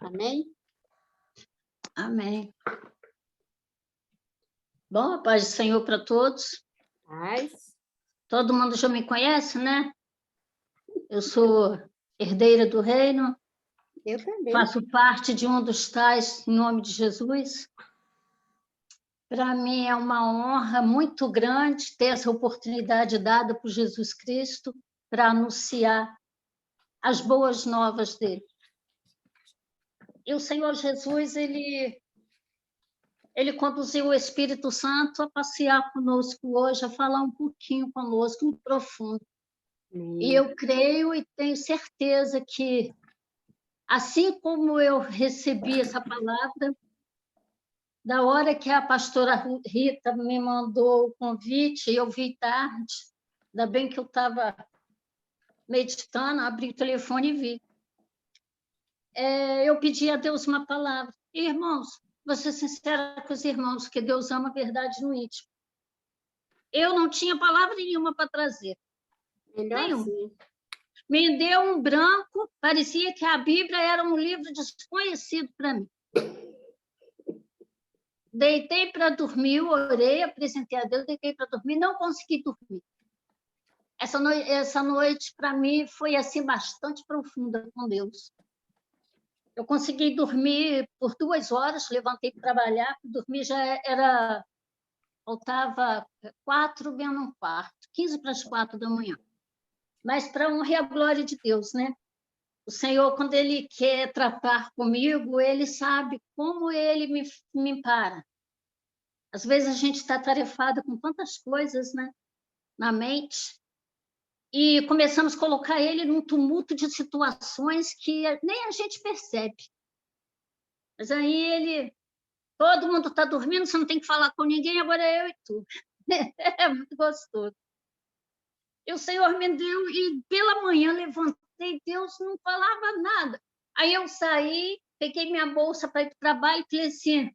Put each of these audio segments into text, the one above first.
Amém? Amém. Bom, a paz do Senhor para todos. Paz. Todo mundo já me conhece, né? Eu sou herdeira do reino, Eu também. faço parte de um dos tais em nome de Jesus. Para mim é uma honra muito grande ter essa oportunidade dada por Jesus Cristo para anunciar as boas novas dele. E o Senhor Jesus, ele conduziu o Espírito Santo a passear conosco hoje, a falar um pouquinho conosco, no profundo. E eu creio e tenho certeza que, assim como eu recebi essa palavra, da hora que a pastora Rita me mandou o convite, eu vi tarde, ainda bem que eu estava meditando, abri o telefone e vi. Eu pedi a Deus uma palavra. E, irmãos, vou ser sincera com os irmãos, que Deus ama a verdade no íntimo. Eu não tinha palavra nenhuma para trazer. Melhor Nenhuma. assim. Me deu um branco, parecia que a Bíblia era um livro desconhecido para mim. Deitei para dormir, orei, apresentei a Deus, deitei para dormir, não consegui dormir. Essa noite para mim, foi assim bastante profunda com Deus. Eu consegui dormir por 2 horas, levantei para trabalhar, dormir já era... Faltava 4 menos um quarto, 15 para as 4 da manhã. Mas para honra e a glória de Deus, né? O Senhor, quando Ele quer tratar comigo, Ele sabe como Ele me para. Às vezes a gente está atarefada com tantas coisas, né, na mente, e começamos a colocar Ele num tumulto de situações que nem a gente percebe. Mas aí todo mundo está dormindo, você não tem que falar com ninguém, agora é eu e tu. É muito gostoso. E o Senhor me deu, e pela manhã levantei, Deus não falava nada. Aí eu saí, peguei minha bolsa para ir para o trabalho e falei assim,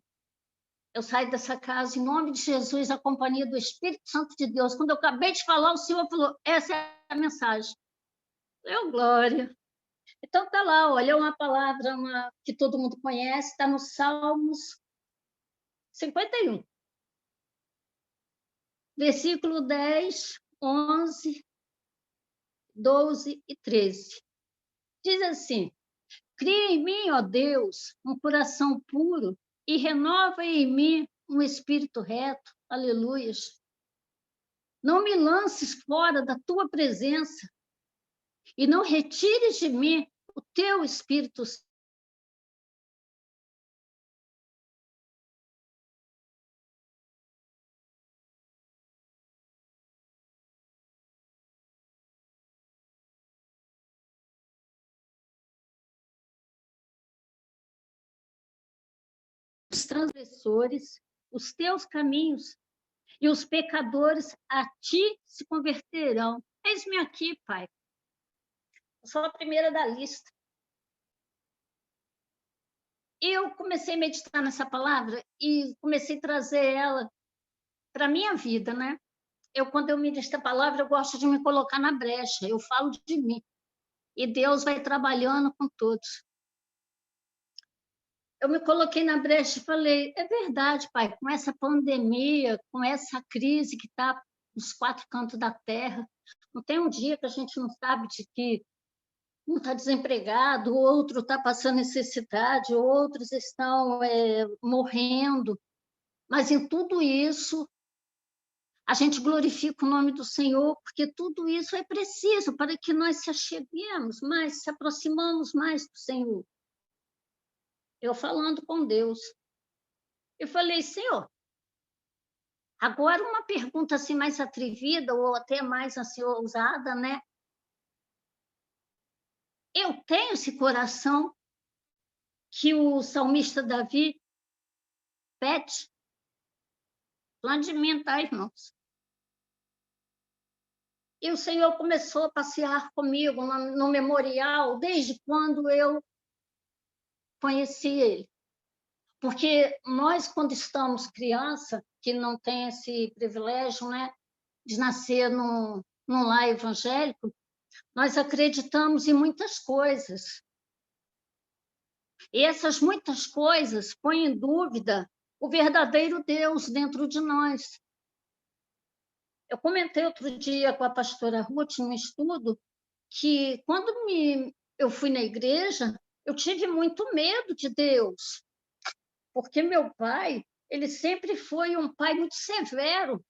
eu saí dessa casa em nome de Jesus, a companhia do Espírito Santo de Deus. Quando eu acabei de falar, o Senhor falou, essa é a mensagem. Glória. Então está lá, olha, uma palavra que todo mundo conhece, está no Salmos 51. Versículo 10, 11, 12 e 13. Diz assim, cria em mim, ó Deus, um coração puro e renova em mim um espírito reto. Aleluias. Não me lances fora da tua presença e não retires de mim o teu Espírito Santo. Os transgressores, os teus caminhos, e os pecadores a ti se converterão. Eis-me aqui, Pai. Eu sou a primeira da lista. Eu comecei a meditar nessa palavra e comecei a trazer ela para a minha vida, né? Quando eu medito a palavra, eu gosto de me colocar na brecha, eu falo de mim. E Deus vai trabalhando com todos. Eu me coloquei na brecha e falei, é verdade, Pai, com essa pandemia, com essa crise que está nos 4 cantos da terra, não tem um dia que a gente não sabe de que um está desempregado, o outro está passando necessidade, outros estão morrendo. Mas em tudo isso, a gente glorifica o nome do Senhor, porque tudo isso é preciso para que nós se acheguemos mais, se aproximamos mais do Senhor. Eu falando com Deus. Eu falei, Senhor, agora uma pergunta assim mais atrevida, ou até mais assim, ousada, né? Eu tenho esse coração que o salmista Davi pede? Lá de mim, tá, irmãos? E o Senhor começou a passear comigo no memorial desde quando eu conheci Ele. Porque nós, quando estamos criança, que não tem esse privilégio, né, de nascer num lar evangélico, nós acreditamos em muitas coisas. E essas muitas coisas põem em dúvida o verdadeiro Deus dentro de nós. Eu comentei outro dia com a pastora Ruth, num estudo, que quando eu fui na igreja, eu tive muito medo de Deus, porque meu pai, ele sempre foi um pai muito severo.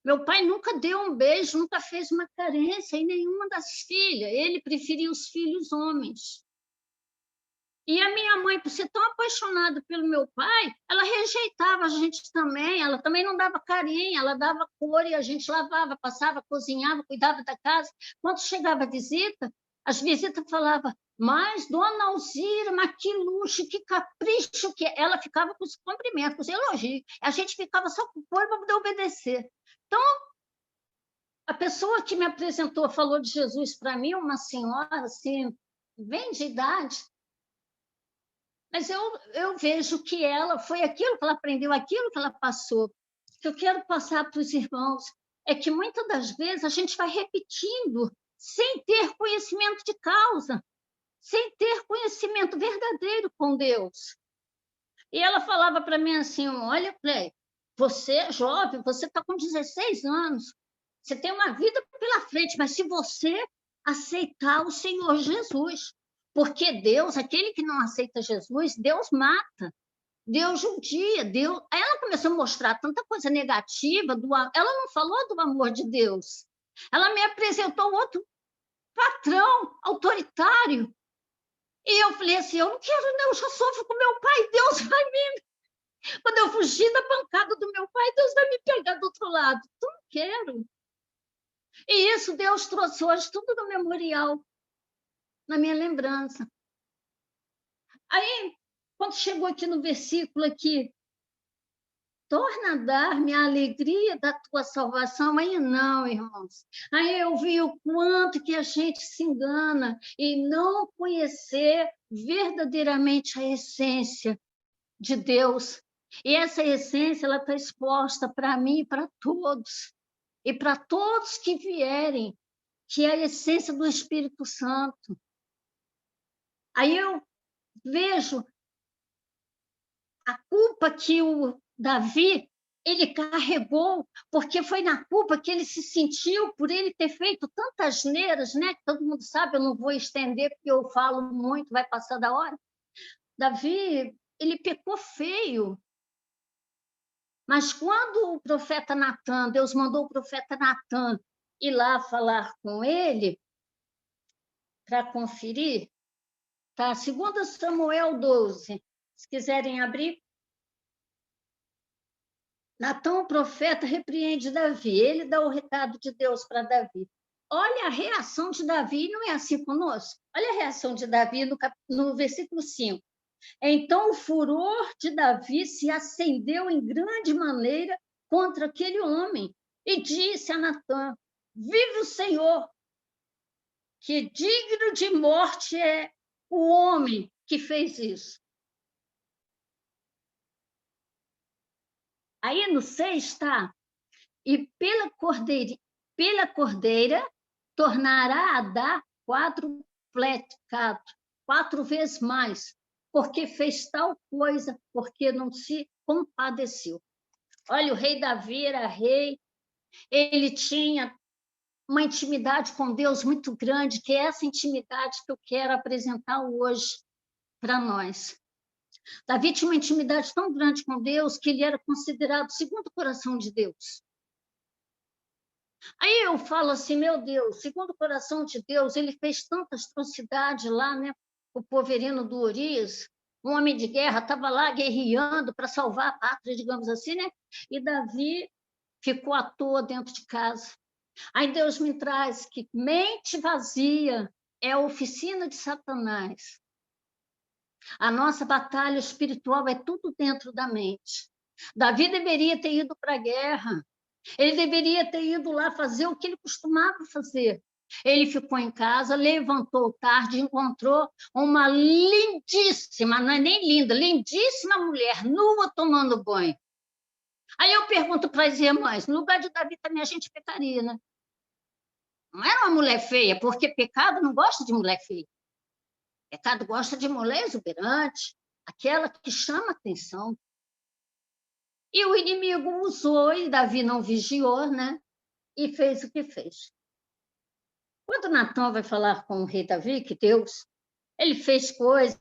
Meu pai nunca deu um beijo, nunca fez uma carência em nenhuma das filhas. Ele preferia os filhos homens. E a minha mãe, por ser tão apaixonada pelo meu pai, ela rejeitava a gente também. Ela também não dava carinho, ela dava cor e a gente lavava, passava, cozinhava, cuidava da casa. Quando chegava a visita, as visitas falavam: mas, dona Alzira, mas que luxo, que capricho que é. Ela ficava com os cumprimentos, com os elogios. A gente ficava só com o corpo para poder obedecer. Então, a pessoa que me apresentou, falou de Jesus para mim, uma senhora, assim, bem de idade, mas eu vejo que ela foi aquilo que ela aprendeu, aquilo que ela passou. O que eu quero passar para os irmãos é que muitas das vezes a gente vai repetindo sem ter conhecimento de causa, sem ter conhecimento verdadeiro com Deus. E ela falava para mim assim: olha, Play, você é jovem, você está com 16 anos, você tem uma vida pela frente, mas se você aceitar o Senhor Jesus, porque Deus, aquele que não aceita Jesus, Deus mata, Deus judia, Deus. Aí ela começou a mostrar tanta coisa negativa, ela não falou do amor de Deus, ela me apresentou outro patrão autoritário. E eu falei assim: eu não quero, não, eu já sofro com meu pai, Deus vai me. Quando eu fugir da pancada do meu pai, Deus vai me pegar do outro lado. Então, não quero. E isso Deus trouxe hoje tudo no memorial, na minha lembrança. Aí, quando chegou aqui no versículo aqui, torna a dar-me a alegria da tua salvação. Aí não, irmãos. Aí eu vi o quanto que a gente se engana em não conhecer verdadeiramente a essência de Deus. E essa essência ela está exposta para mim e para todos. E para todos que vierem, que é a essência do Espírito Santo. Aí eu vejo a culpa que o Davi ele carregou, porque foi na culpa que ele se sentiu por ele ter feito tantas asneiras, né? Que todo mundo sabe, eu não vou estender, porque eu falo muito, vai passar da hora. Davi, ele pecou feio. Mas quando o profeta Natan, Deus mandou o profeta Natan ir lá falar com ele, para conferir, tá? 2 Samuel 12, se quiserem abrir. Natan, o profeta, repreende Davi, ele dá o recado de Deus para Davi. Olha a reação de Davi, não é assim conosco? Olha a reação de Davi no versículo 5. Então o furor de Davi se acendeu em grande maneira contra aquele homem e disse a Natã: vive o Senhor, que digno de morte é o homem que fez isso. Aí no 6 está: e pela cordeira tornará a dar 4 vezes mais, porque fez tal coisa, porque não se compadeceu. Olha, o rei Davi era rei, ele tinha uma intimidade com Deus muito grande, que é essa intimidade que eu quero apresentar hoje para nós. Davi tinha uma intimidade tão grande com Deus que ele era considerado o segundo coração de Deus. Aí eu falo assim, meu Deus, segundo o coração de Deus, ele fez tanta atrocidade lá, né? O poverino do Urias, um homem de guerra, estava lá guerreando para salvar a pátria, digamos assim, né? E Davi ficou à toa dentro de casa. Aí Deus me traz que mente vazia é a oficina de Satanás. A nossa batalha espiritual é tudo dentro da mente. Davi deveria ter ido para a guerra. Ele deveria ter ido lá fazer o que ele costumava fazer. Ele ficou em casa, levantou tarde, encontrou uma lindíssima, não é nem linda, lindíssima mulher, nua, tomando banho. Aí eu pergunto para as irmãs, no lugar de Davi também a gente pecaria, né? Não era uma mulher feia, porque pecado não gosta de mulher feia. Pecado gosta de mulher exuberante, aquela que chama atenção. E o inimigo usou, e Davi não vigiou, né? E fez o que fez. Quando Natan vai falar com o rei Davi, que Deus, ele fez coisa,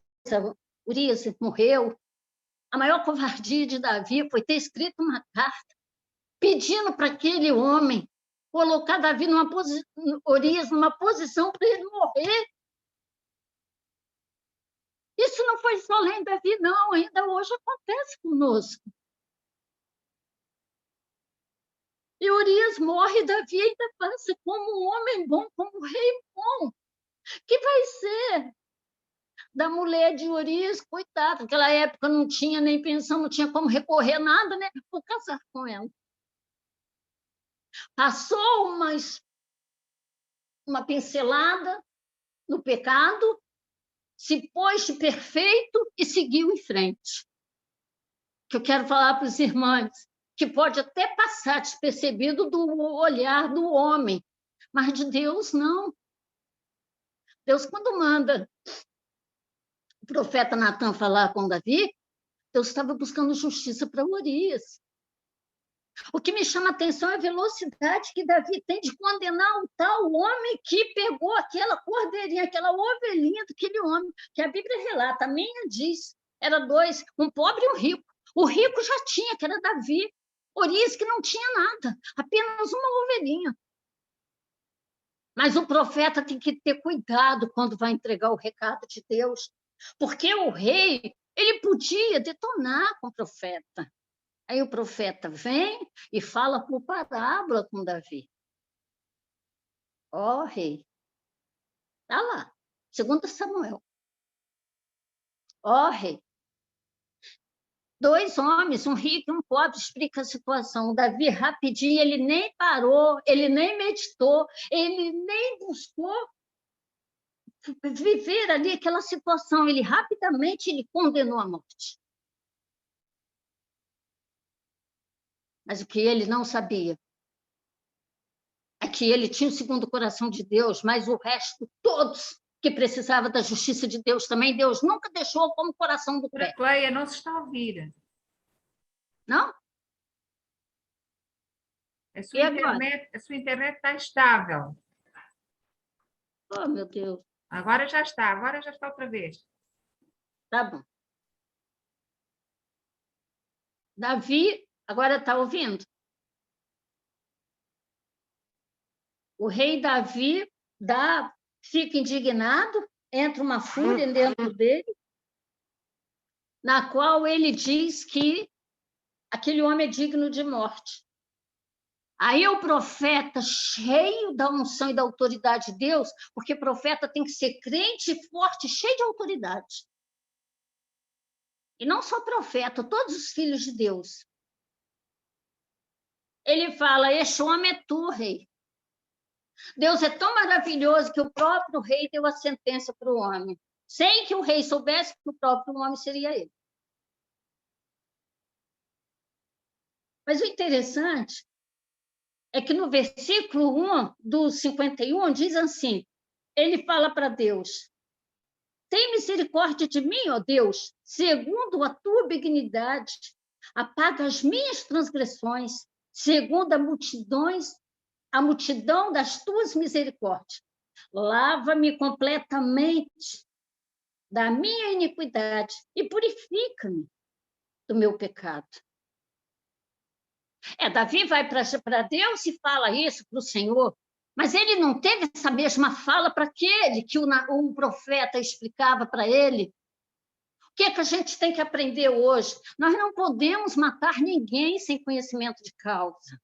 Urias morreu, a maior covardia de Davi foi ter escrito uma carta pedindo para aquele homem colocar Davi Urias numa posição para ele morrer. Isso não foi só lá em Davi, não, ainda hoje acontece conosco. E Urias morre, e Davi ainda passa como um homem bom, como um rei bom. Que vai ser da mulher de Urias, coitada, naquela época não tinha nem pensão, não tinha como recorrer nada, né? Vou casar com ela. Passou uma pincelada no pecado, se pôs de perfeito e seguiu em frente. Que eu quero falar para os irmãos, que pode até passar despercebido do olhar do homem, mas de Deus não. Deus, quando manda o profeta Natan falar com Davi, Deus estava buscando justiça para Urias. O que me chama a atenção é a velocidade que Davi tem de condenar o tal homem que pegou aquela cordeirinha, aquela ovelhinha daquele homem, que a Bíblia relata, a minha diz, era dois, um pobre e um rico. O rico já tinha, que era Davi. Urias que não tinha nada, apenas uma ovelhinha. Mas o profeta tem que ter cuidado quando vai entregar o recado de Deus, porque o rei, ele podia detonar com o profeta. Aí o profeta vem e fala por parábola com Davi. Ó, rei, está lá, 2 Samuel. Ó, rei, 2 homens, um rico e um pobre, explica a situação. O Davi, rapidinho, ele nem parou, ele nem meditou, ele nem buscou viver ali aquela situação. Ele rapidamente ele condenou a morte. Mas o que ele não sabia é que ele tinha o segundo coração de Deus, mas o resto, todos que precisavam da justiça de Deus também, Deus nunca deixou como coração do pé. Cleia, não se está a ouvir. Não? A sua internet está instável. Oh, meu Deus. Agora já está outra vez. Tá bom. Davi, agora está ouvindo? O rei Davi fica indignado, entra uma fúria dentro dele, na qual ele diz que aquele homem é digno de morte. Aí o profeta, cheio da unção e da autoridade de Deus, porque profeta tem que ser crente, forte, cheio de autoridade. E não só profeta, todos os filhos de Deus. Ele fala, este homem é tu, rei. Deus é tão maravilhoso que o próprio rei deu a sentença para o homem, sem que o rei soubesse que o próprio homem seria ele. Mas o interessante é que no versículo 1 do 51 diz assim, ele fala para Deus, tem misericórdia de mim, ó Deus, segundo a tua benignidade, apaga as minhas transgressões, segundo a multidão das tuas misericórdias. Lava-me completamente da minha iniquidade e purifica-me do meu pecado. Davi vai para Deus e fala isso para o Senhor, mas ele não teve essa mesma fala para aquele que o profeta explicava para ele. O que é que a gente tem que aprender hoje? Nós não podemos matar ninguém sem conhecimento de causa.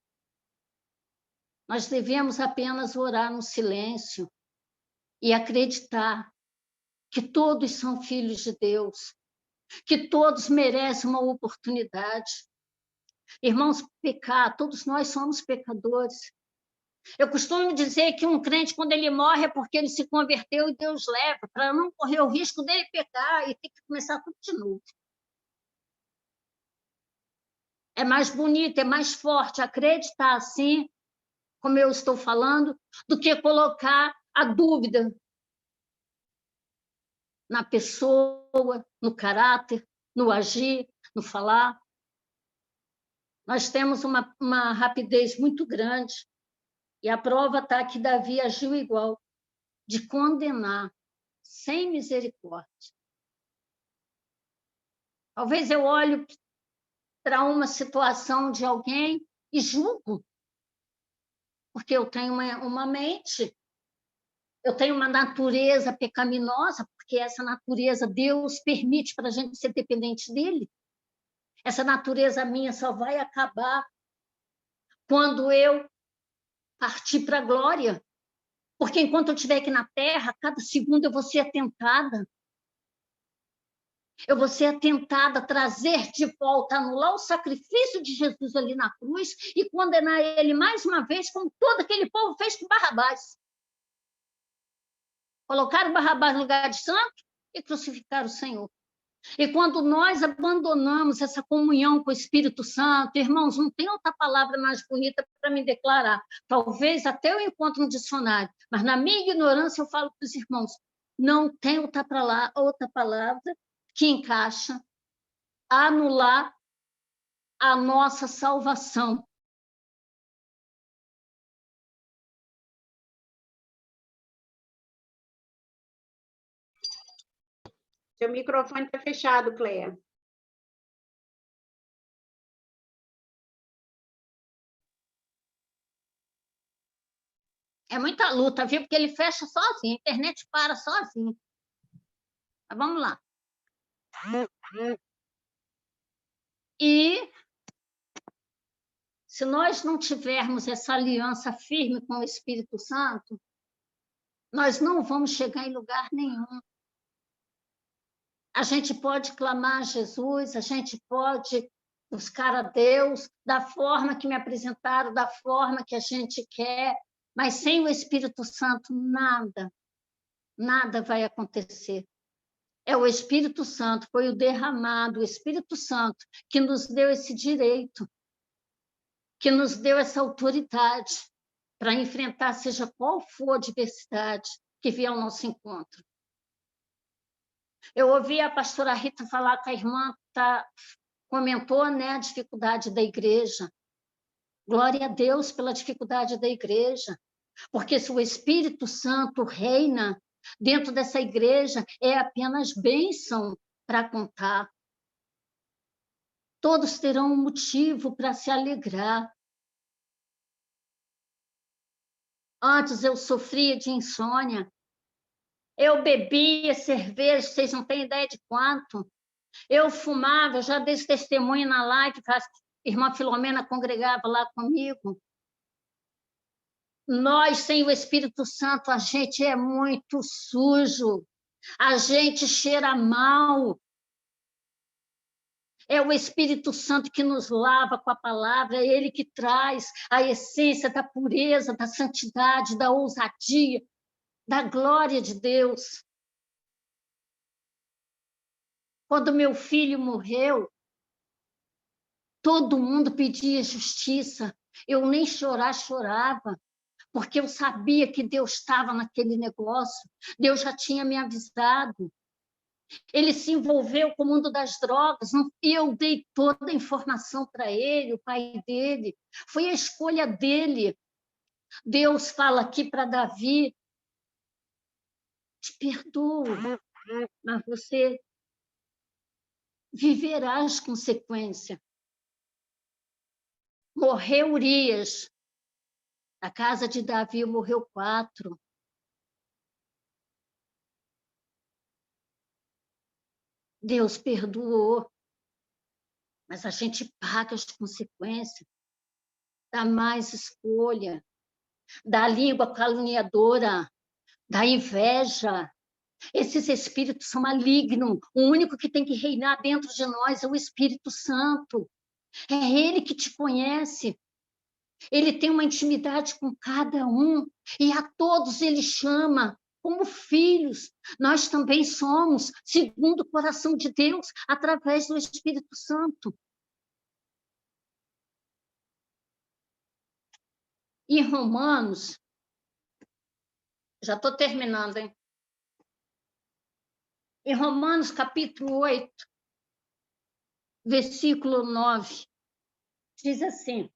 Nós devemos apenas orar no silêncio e acreditar que todos são filhos de Deus, que todos merecem uma oportunidade. Irmãos, pecar, todos nós somos pecadores. Eu costumo dizer que um crente, quando ele morre, é porque ele se converteu e Deus leva, para não correr o risco dele pecar e ter que começar tudo de novo. É mais bonito, é mais forte acreditar assim, como eu estou falando, do que colocar a dúvida na pessoa, no caráter, no agir, no falar. Nós temos uma rapidez muito grande, e a prova está que Davi agiu igual, de condenar, sem misericórdia. Talvez eu olhe para uma situação de alguém e julgo, porque eu tenho uma mente, eu tenho uma natureza pecaminosa, porque essa natureza Deus permite para a gente ser dependente dele. Essa natureza minha só vai acabar quando eu partir para a glória, porque enquanto eu estiver aqui na terra, cada segundo eu vou ser atentada. Eu vou ser atentada a trazer de volta, anular o sacrifício de Jesus ali na cruz e condenar ele mais uma vez, como todo aquele povo fez com Barrabás. Colocaram Barrabás no lugar de santo e crucificaram o Senhor. E quando nós abandonamos essa comunhão com o Espírito Santo, irmãos, não tem outra palavra mais bonita para me declarar. Talvez até eu encontre no dicionário, mas na minha ignorância eu falo para os irmãos, não tem outra palavra que encaixa a anular a nossa salvação. Seu microfone está fechado, Cleia. É muita luta, viu? Porque ele fecha sozinho, a internet para sozinho. Mas vamos lá. E se nós não tivermos essa aliança firme com o Espírito Santo, nós não vamos chegar em lugar nenhum. A gente pode clamar a Jesus, a gente pode buscar a Deus da forma que me apresentaram, da forma que a gente quer, mas sem o Espírito Santo, nada vai acontecer. É o Espírito Santo, foi o derramado, o Espírito Santo, que nos deu esse direito, que nos deu essa autoridade para enfrentar, seja qual for a adversidade que vier ao nosso encontro. Eu ouvi a pastora Rita falar que a irmã comentou, né, a dificuldade da igreja. Glória a Deus pela dificuldade da igreja, porque se o Espírito Santo reina dentro dessa igreja, é apenas bênção para contar. Todos terão um motivo para se alegrar. Antes eu sofria de insônia. Eu bebia cerveja, vocês não têm ideia de quanto. Eu fumava, eu já dei esse testemunho na live, que a irmã Filomena congregava lá comigo. Nós, sem o Espírito Santo, a gente é muito sujo. A gente cheira mal. É o Espírito Santo que nos lava com a palavra, é ele que traz a essência da pureza, da santidade, da ousadia, da glória de Deus. Quando meu filho morreu, todo mundo pedia justiça. Eu nem chorava, porque eu sabia que Deus estava naquele negócio. Deus já tinha me avisado. Ele se envolveu com o mundo das drogas, e eu dei toda a informação para ele, o pai dele. Foi a escolha dele. Deus fala aqui para Davi, te perdoo, mas você viverá as consequências. Morreu Urias, na casa de Davi morreu 4. Deus perdoou, mas a gente paga as consequências, da mais escolha, da língua caluniadora, da inveja. Esses espíritos são malignos. O único que tem que reinar dentro de nós é o Espírito Santo. É ele que te conhece. Ele tem uma intimidade com cada um e a todos ele chama como filhos. Nós também somos, segundo o coração de Deus, através do Espírito Santo. Em Romanos, já estou terminando, hein? Em Romanos, capítulo 8, versículo 9, diz assim: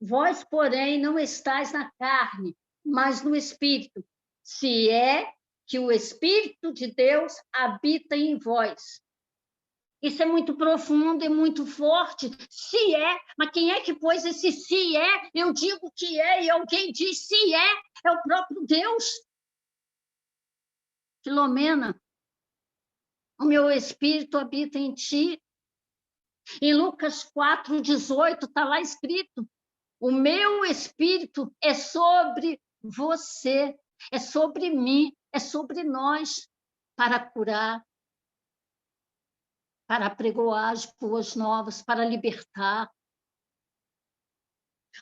vós, porém, não estáis na carne, mas no Espírito, se é que o Espírito de Deus habita em vós. Isso é muito profundo e muito forte. Se é, mas quem é que pôs esse se é? Eu digo que é, e alguém diz se é o próprio Deus. Filomena, o meu Espírito habita em ti. Em Lucas 4:18 está lá escrito: o meu Espírito é sobre você, é sobre mim, é sobre nós, para curar, para apregoar as boas novas, para libertar.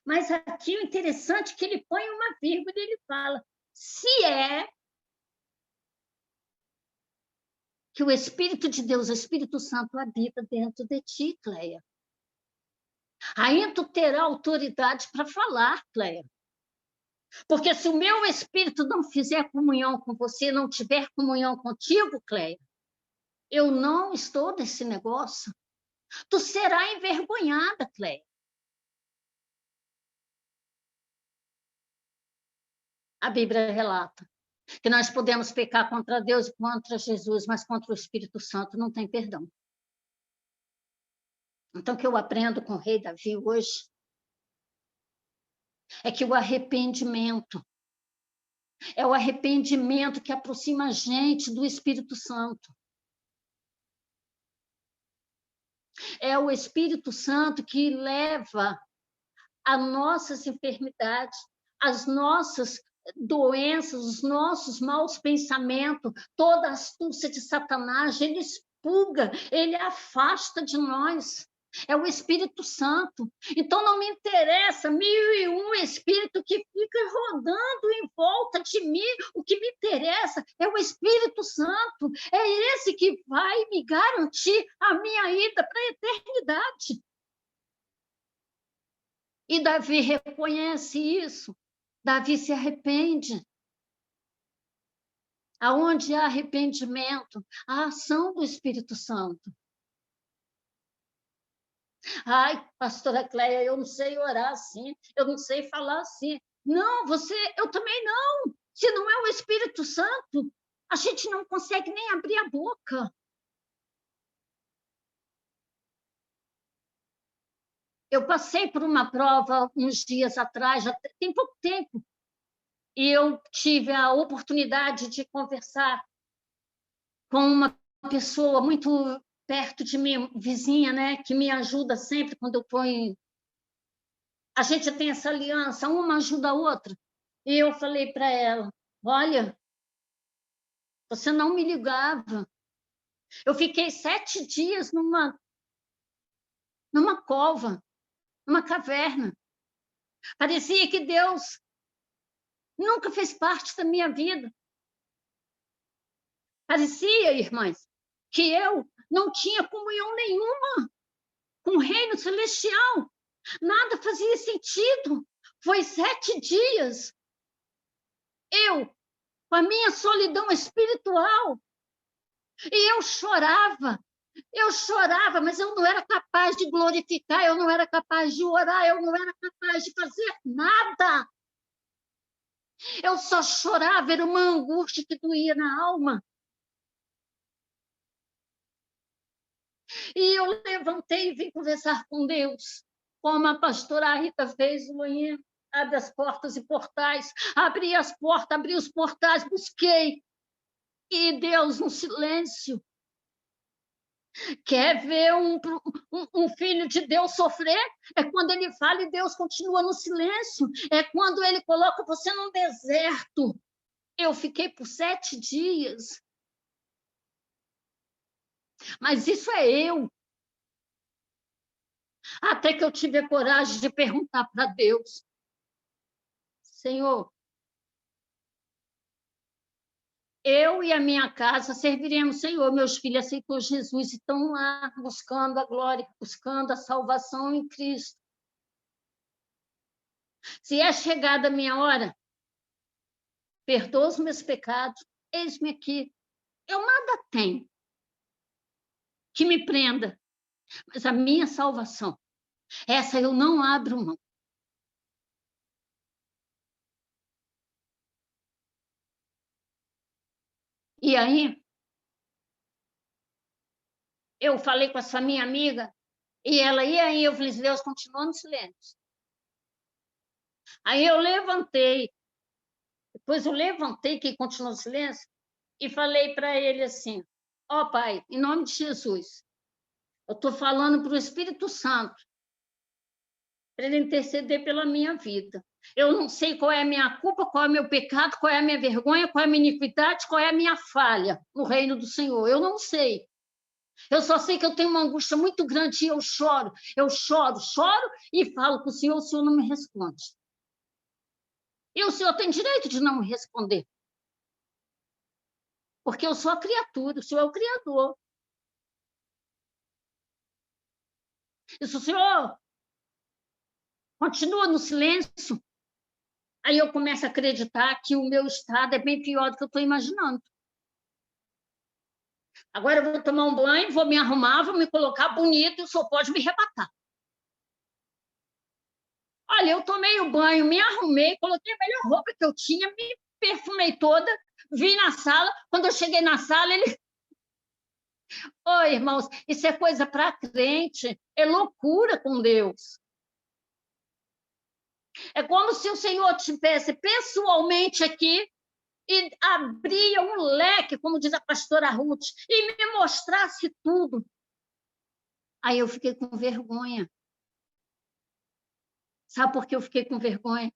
Mas aqui o interessante é que ele põe uma vírgula e ele fala: se é que o Espírito de Deus, o Espírito Santo, habita dentro de ti, Cleia. Aí tu terá autoridade para falar, Cleia. Porque se o meu Espírito não fizer comunhão com você, não tiver comunhão contigo, Cleia, eu não estou nesse negócio. Tu será envergonhada, Cleia. A Bíblia relata que nós podemos pecar contra Deus e contra Jesus, mas contra o Espírito Santo não tem perdão. Então, o que eu aprendo com o rei Davi hoje é que o arrependimento é o arrependimento que aproxima a gente do Espírito Santo. É o Espírito Santo que leva as nossas enfermidades, as nossas doenças, os nossos maus pensamentos, toda a astúcia de Satanás, ele expurga, ele afasta de nós. É o Espírito Santo. Então, não me interessa 1001 espírito que fica rodando em volta de mim. O que me interessa é o Espírito Santo. É esse que vai me garantir a minha ida para a eternidade. E Davi reconhece isso. Davi se arrepende. Aonde há arrependimento, há ação do Espírito Santo. Ai, pastora Cleia, eu não sei orar assim, eu não sei falar assim. Não, eu também não. Se não é o Espírito Santo, a gente não consegue nem abrir a boca. Eu passei por uma prova uns dias atrás, já tem pouco tempo, e eu tive a oportunidade de conversar com uma pessoa muito perto de mim, vizinha, né, que me ajuda sempre quando eu estou em... A gente tem essa aliança, uma ajuda a outra. E eu falei para ela, olha, você não me ligava. Eu fiquei 7 dias numa cova, numa caverna. Parecia que Deus nunca fez parte da minha vida. Parecia, irmãs, que eu não tinha comunhão nenhuma com o reino celestial. Nada fazia sentido. Foi 7 dias. Eu, com a minha solidão espiritual, e eu chorava, mas eu não era capaz de glorificar, eu não era capaz de orar, eu não era capaz de fazer nada. Eu só chorava, era uma angústia que doía na alma. E eu levantei e vim conversar com Deus, como a pastora Rita fez manhã. Abre as portas e portais, abri as portas, abri os portais, busquei. E Deus, no silêncio, quer ver um filho de Deus sofrer? É quando ele fala e Deus continua no silêncio. É quando ele coloca você num deserto. Eu fiquei por 7 dias. Mas isso é eu. Até que eu tive a coragem de perguntar para Deus: Senhor, eu e a minha casa serviremos, Senhor. Meus filhos aceitou Jesus e estão lá buscando a glória, buscando a salvação em Cristo. Se é chegada a minha hora, perdoa os meus pecados, eis-me aqui. Eu nada tenho que me prenda, mas a minha salvação, essa eu não abro mão. E aí, eu falei com essa minha amiga, e aí eu falei, Deus, continua no silêncio. Aí eu levantei, depois eu levantei, que continuou no silêncio, e falei para ele assim, ó Pai, em nome de Jesus, eu estou falando para o Espírito Santo, para ele interceder pela minha vida. Eu não sei qual é a minha culpa, qual é o meu pecado, qual é a minha vergonha, qual é a minha iniquidade, qual é a minha falha no reino do Senhor. Eu não sei. Eu só sei que eu tenho uma angústia muito grande e eu choro, choro e falo com o Senhor não me responde. E o Senhor tem direito de não me responder. Porque eu sou a criatura, o Senhor é o Criador. E se o Senhor continua no silêncio, aí eu começo a acreditar que o meu estado é bem pior do que eu estou imaginando. Agora eu vou tomar um banho, vou me arrumar, vou me colocar bonito e o Senhor pode me rebatar. Olha, eu tomei o banho, me arrumei, coloquei a melhor roupa que eu tinha, me perfumei toda, vim na sala. Quando eu cheguei na sala, ele... Oi, irmãos, isso é coisa para crente, é loucura com Deus. É como se o Senhor estivesse pessoalmente aqui e abria um leque, como diz a pastora Ruth, e me mostrasse tudo. Aí eu fiquei com vergonha. Sabe por que eu fiquei com vergonha?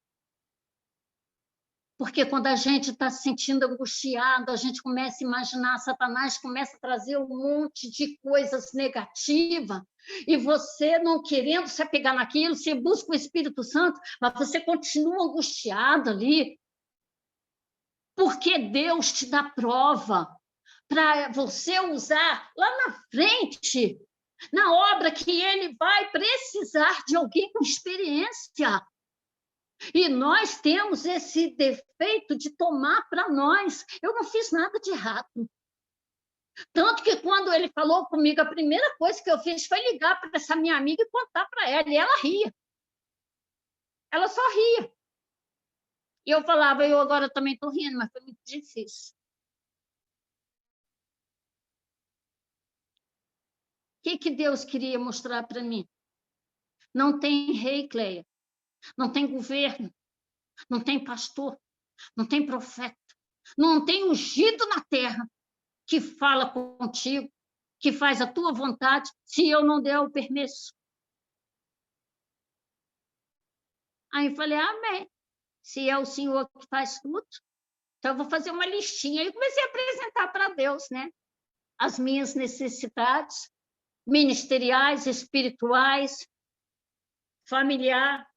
Porque quando a gente está se sentindo angustiado, a gente começa a imaginar, Satanás começa a trazer um monte de coisas negativas, e você não querendo se apegar naquilo, você busca o Espírito Santo, mas você continua angustiado ali, porque Deus te dá prova para você usar lá na frente, na obra que Ele vai precisar de alguém com experiência. E nós temos esse defeito de tomar para nós. Eu não fiz nada de errado. Tanto que quando ele falou comigo, a primeira coisa que eu fiz foi ligar para essa minha amiga e contar para ela. E ela ria. Ela só ria. E eu falava, eu agora também estou rindo, mas foi muito difícil. O que Deus queria mostrar para mim? Não tem rei, Cleia. Não tem governo. Não tem pastor. Não tem profeta. Não tem ungido na terra que fala contigo, que faz a tua vontade, se eu não der o permisso. Aí eu falei, amém. Se é o Senhor que faz tudo, então eu vou fazer uma listinha. Aí eu comecei a apresentar para Deus, né? As minhas necessidades ministeriais, espirituais, familiar,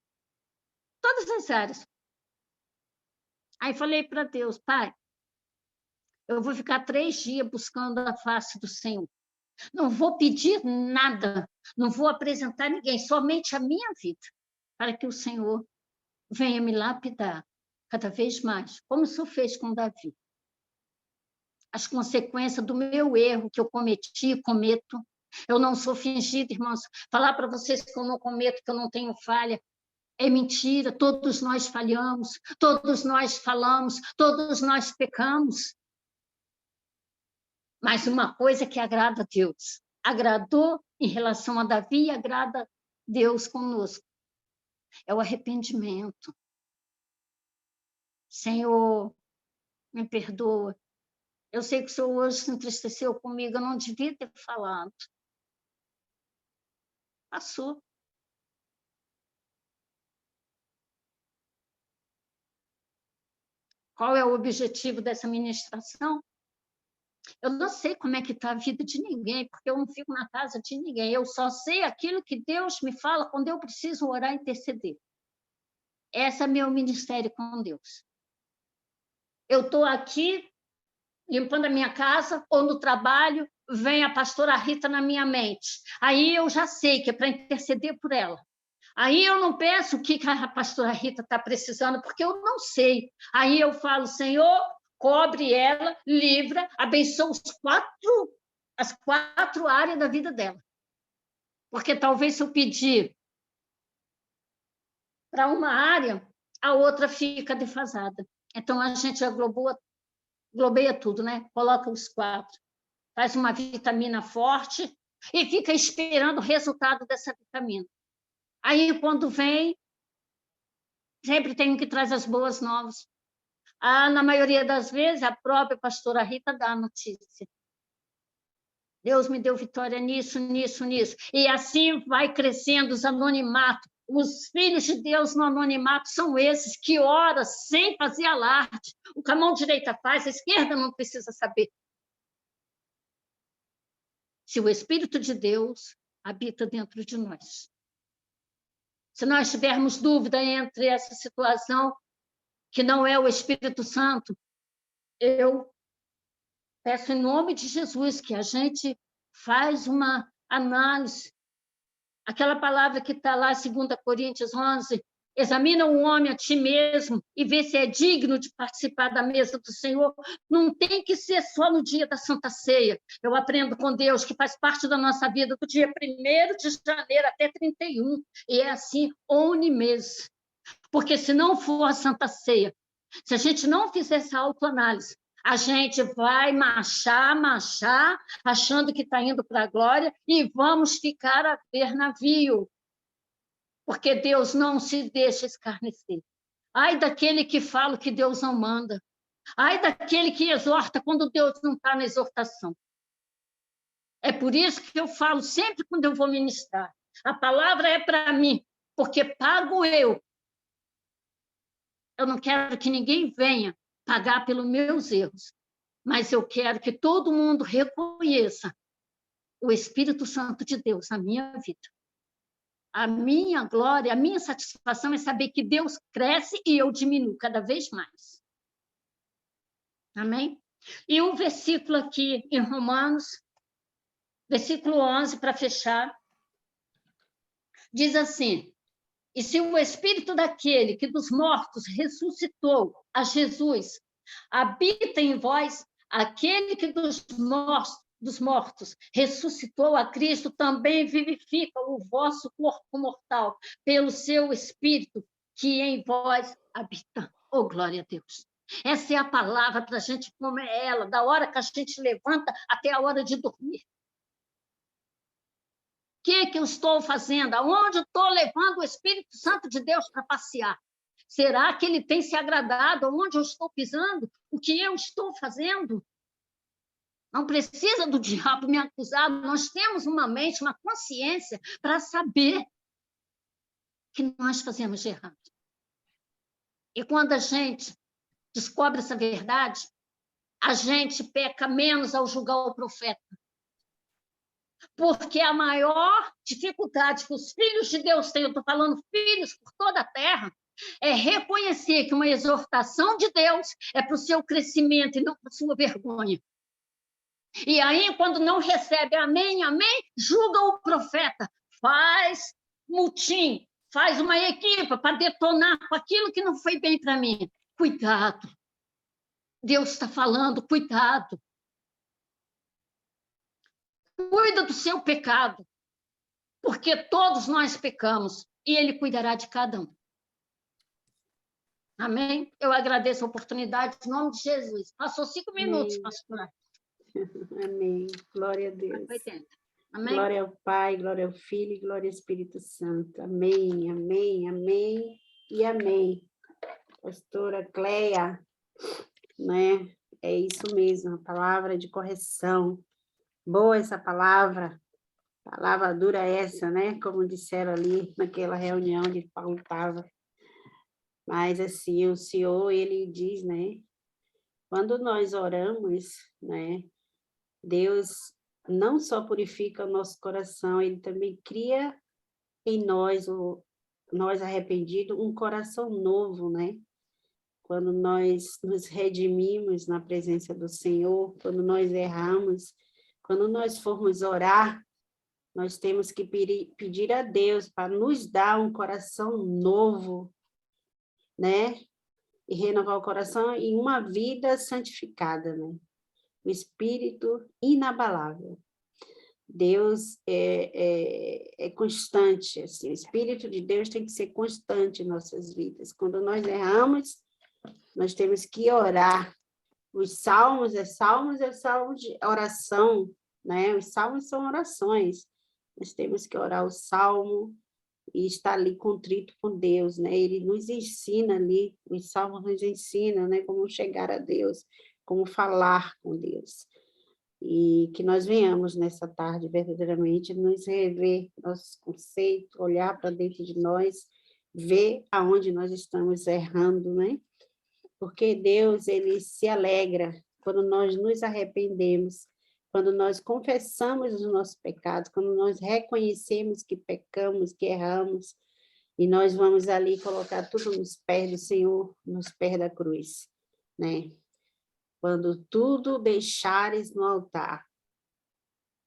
todas as áreas. Aí falei para Deus, Pai, eu vou ficar 3 dias buscando a face do Senhor. Não vou pedir nada, não vou apresentar ninguém, somente a minha vida, para que o Senhor venha me lapidar cada vez mais, como o Senhor fez com Davi. As consequências do meu erro que eu cometi e cometo. Eu não sou fingida, irmãos. Falar para vocês que eu não cometo, que eu não tenho falha, é mentira. Todos nós falhamos, todos nós falamos, todos nós pecamos. Mas uma coisa que agrada a Deus, agradou em relação a Davi e agrada a Deus conosco, é o arrependimento. Senhor, me perdoa. Eu sei que o Senhor hoje se entristeceu comigo, eu não devia ter falado. Passou. Qual é o objetivo dessa ministração? Eu não sei como é que está a vida de ninguém, porque eu não fico na casa de ninguém. Eu só sei aquilo que Deus me fala quando eu preciso orar e interceder. Esse é meu ministério com Deus. Eu estou aqui limpando a minha casa ou no trabalho, vem a pastora Rita na minha mente. Aí eu já sei que é para interceder por ela. Aí eu não peço o que a pastora Rita está precisando, porque eu não sei. Aí eu falo, Senhor, cobre ela, livra, abençoa as 4 áreas da vida dela. Porque talvez se eu pedir para uma área, a outra fica defasada. Então, a gente globeia tudo, né? Coloca os 4. Faz uma vitamina forte e fica esperando o resultado dessa vitamina. Aí, quando vem, sempre tem um que traz as boas novas. Na maioria das vezes, a própria pastora Rita dá a notícia. Deus me deu vitória nisso, nisso, nisso. E assim vai crescendo os anonimatos. Os filhos de Deus no anonimato são esses que oram sem fazer alarde. O que a mão direita faz, a esquerda não precisa saber. Se o Espírito de Deus habita dentro de nós. Se nós tivermos dúvida entre essa situação, que não é o Espírito Santo, eu peço em nome de Jesus que a gente faz uma análise. Aquela palavra que está lá, 2 Coríntios 11, examina o homem a ti mesmo e vê se é digno de participar da mesa do Senhor. Não tem que ser só no dia da Santa Ceia. Eu aprendo com Deus que faz parte da nossa vida do dia 1º de janeiro até 31. E é assim, mês. Porque se não for a Santa Ceia, se a gente não fizer essa autoanálise, a gente vai marchar, achando que está indo para a glória e vamos ficar a ver navio. Porque Deus não se deixa escarnecer. Ai daquele que fala que Deus não manda. Ai daquele que exorta quando Deus não está na exortação. É por isso que eu falo sempre quando eu vou ministrar. A palavra é para mim, porque pago eu. Eu não quero que ninguém venha pagar pelos meus erros, mas eu quero que todo mundo reconheça o Espírito Santo de Deus na minha vida. A minha glória, a minha satisfação é saber que Deus cresce e eu diminuo cada vez mais. Amém? E um versículo aqui em Romanos, versículo 11, para fechar, diz assim: e se o Espírito daquele que dos mortos ressuscitou a Jesus habita em vós, aquele que dos mortos ressuscitou a Cristo também vivifica o vosso corpo mortal pelo seu Espírito que em vós habita. Oh, glória a Deus! Essa é a palavra para a gente comer ela, da hora que a gente levanta até a hora de dormir. O que eu estou fazendo? Aonde eu estou levando o Espírito Santo de Deus para passear? Será que ele tem se agradado? Onde eu estou pisando? O que eu estou fazendo? Não precisa do diabo me acusar. Nós temos uma mente, uma consciência para saber que nós fazemos de errado. E quando a gente descobre essa verdade, a gente peca menos ao julgar o profeta. Porque a maior dificuldade que os filhos de Deus têm, eu estou falando filhos por toda a terra, é reconhecer que uma exortação de Deus é para o seu crescimento e não para a sua vergonha. E aí, quando não recebe amém, amém, julga o profeta, faz mutim, faz uma equipe para detonar com aquilo que não foi bem para mim. Cuidado. Deus está falando, cuidado. Cuida do seu pecado, porque todos nós pecamos e Ele cuidará de cada um. Amém? Eu agradeço a oportunidade, em nome de Jesus. Passou 5 minutos, pastora. Amém. Glória a Deus. 80. Amém? Glória ao Pai, glória ao Filho e glória ao Espírito Santo. Amém, amém, amém e amém. Pastora Cleia, né? É isso mesmo, a palavra de correção. Boa essa palavra dura essa, né? Como disseram ali naquela reunião onde Paulo estava. Mas, assim, o Senhor, ele diz, né? Quando nós oramos, né? Deus não só purifica o nosso coração, ele também cria em nós, nós arrependidos, um coração novo, né? Quando nós nos redimimos na presença do Senhor, quando nós erramos, quando nós formos orar, nós temos que pedir a Deus para nos dar um coração novo, né? e renovar o coração em uma vida santificada, né? O espírito inabalável. Deus é constante, assim, o Espírito de Deus tem que ser constante em nossas vidas. Quando nós erramos, nós temos que orar. Os salmos é salmos de oração, né? Os salmos são orações. Nós temos que orar o salmo e estar ali contrito com Deus, né? Ele nos ensina ali, os salmos nos ensinam, né? Como chegar a Deus, como falar com Deus. E que nós venhamos nessa tarde, verdadeiramente, nos rever nossos conceitos, olhar para dentro de nós, ver aonde nós estamos errando, né? Porque Deus, ele se alegra quando nós nos arrependemos, quando nós confessamos os nossos pecados, quando nós reconhecemos que pecamos, que erramos, e nós vamos ali colocar tudo nos pés do Senhor, nos pés da cruz, né? Quando tudo deixares no altar,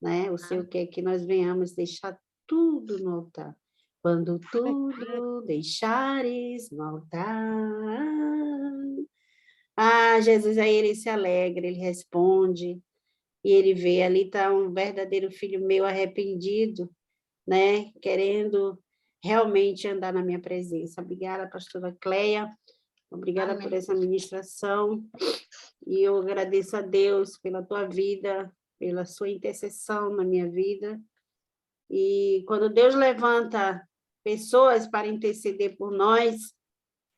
né? O Senhor quer que nós venhamos deixar tudo no altar. Quando tudo deixares no altar. Ah, Jesus, aí ele se alegra, ele responde, e ele vê, ali está um verdadeiro filho meu arrependido, né? Querendo realmente andar na minha presença. Obrigada, pastora Cleia. Obrigada por essa ministração. E eu agradeço a Deus pela tua vida, pela sua intercessão na minha vida. E quando Deus levanta pessoas para interceder por nós,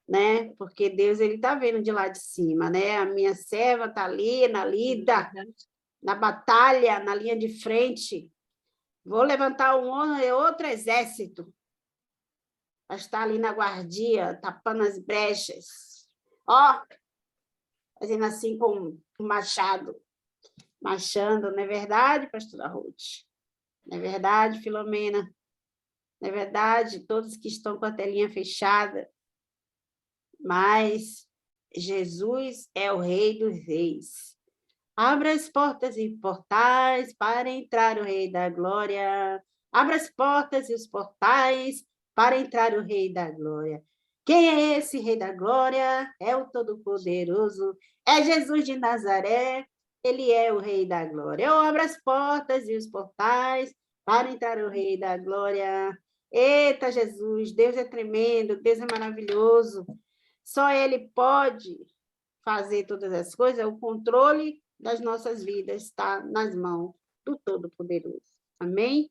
né? Porque Deus, ele está vendo de lá de cima, né? A minha serva está ali, na lida, na batalha, na linha de frente. Vou levantar outro exército para estar ali na guardia, tapando as brechas. Ó, fazendo assim com um machado, machando, não é verdade, pastora Ruth? Não é verdade, Filomena? Não é verdade, todos que estão com a telinha fechada? Mas Jesus é o Rei dos Reis. Abra as portas e portais para entrar o Rei da Glória. Abra as portas e os portais para entrar o Rei da Glória. Quem é esse Rei da Glória? É o Todo-Poderoso. É Jesus de Nazaré. Ele é o Rei da Glória. Eu abro as portas e os portais para entrar o Rei da Glória. Eita, Jesus, Deus é tremendo, Deus é maravilhoso. Só Ele pode fazer todas as coisas. O controle das nossas vidas está nas mãos do Todo-Poderoso. Amém?